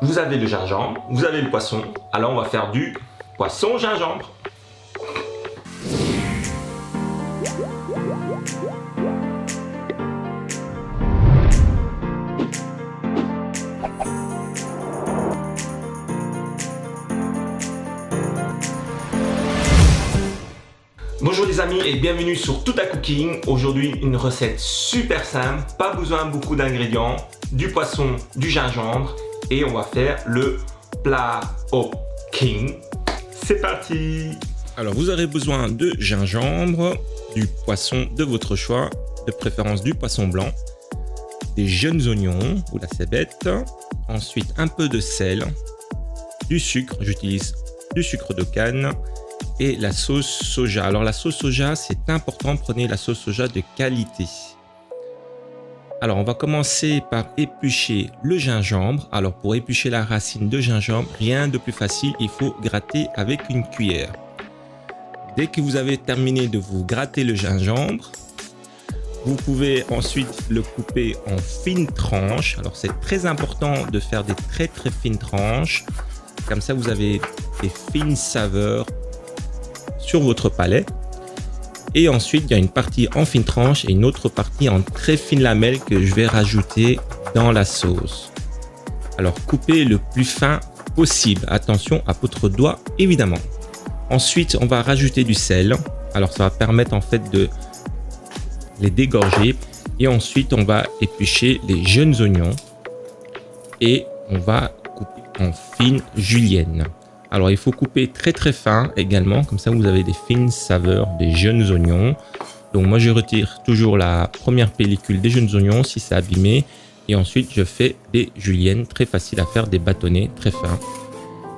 Vous avez le gingembre, vous avez le poisson, alors on va faire du poisson gingembre. Bonjour les amis et bienvenue sur Tout à Cooking. Aujourd'hui une recette super simple, pas besoin de beaucoup d'ingrédients, du poisson, du gingembre et on va faire le plat au king. C'est parti! Alors vous aurez besoin de gingembre, du poisson de votre choix, de préférence du poisson blanc, des jeunes oignons ou la cébette, ensuite un peu de sel, du sucre, j'utilise du sucre de canne, et la sauce soja. Alors la sauce soja, c'est important, prenez la sauce soja de qualité. Alors on va commencer par éplucher le gingembre. Alors pour éplucher la racine de gingembre, rien de plus facile, il faut gratter avec une cuillère. Dès que vous avez terminé de vous gratter le gingembre, vous pouvez ensuite le couper en fines tranches. Alors c'est très important de faire des très fines tranches. Comme ça vous avez des fines saveurs sur votre palais. Et ensuite il y a une partie en fines tranches et une autre partie en très fines lamelles que je vais rajouter dans la sauce. Alors coupez le plus fin possible, attention à votre doigt évidemment. Ensuite on va rajouter du sel, alors ça va permettre en fait de les dégorger et ensuite on va éplucher les jeunes oignons et on va couper en fines juliennes. Alors il faut couper très fin également, comme ça vous avez des fines saveurs des jeunes oignons. Donc moi je retire toujours la première pellicule des jeunes oignons si c'est abîmé et ensuite je fais des juliennes très faciles à faire, des bâtonnets très fins.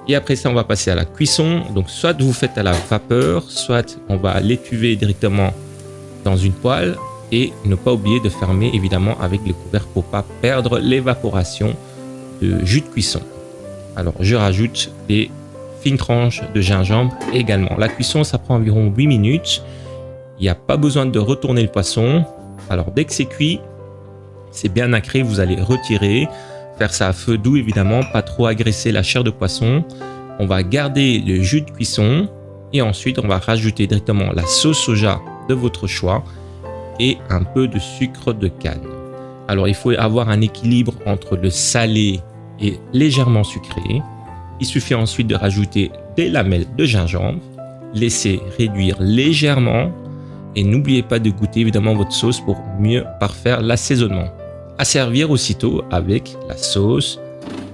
Et après ça on va passer à la cuisson. Donc soit vous faites à la vapeur, soit on va l'étuver directement dans une poêle et ne pas oublier de fermer évidemment avec le couvercle pour pas perdre l'évaporation de jus de cuisson. Alors je rajoute des fines tranches de gingembre également. La cuisson ça prend environ 8 minutes. Il n'y a pas besoin de retourner le poisson. Alors dès que c'est cuit, c'est bien nacré, vous allez retirer, faire ça à feu doux évidemment, pas trop agresser la chair de poisson. On va garder le jus de cuisson et ensuite on va rajouter directement la sauce soja de votre choix et un peu de sucre de canne. Alors il faut avoir un équilibre entre le salé et légèrement sucré. Il suffit ensuite de rajouter des lamelles de gingembre, laisser réduire légèrement et n'oubliez pas de goûter évidemment votre sauce pour mieux parfaire l'assaisonnement. À servir aussitôt avec la sauce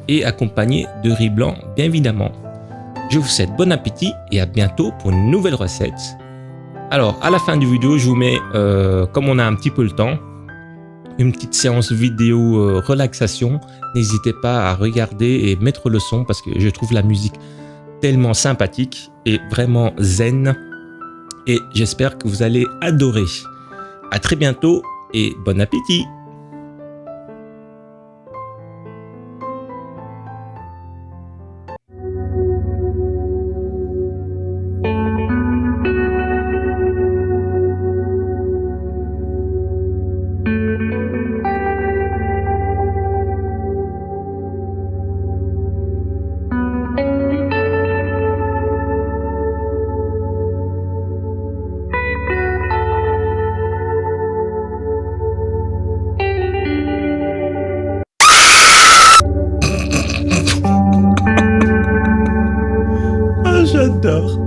et accompagné de riz blanc bien évidemment. Je vous souhaite bon appétit et à bientôt pour une nouvelle recette. Alors à la fin du vidéo je vous mets, comme on a un petit peu le temps, une petite séance vidéo relaxation. N'hésitez pas à regarder et mettre le son parce que je trouve la musique tellement sympathique et vraiment zen. Et j'espère que vous allez adorer. À très bientôt et bon appétit! Ah, j'adore!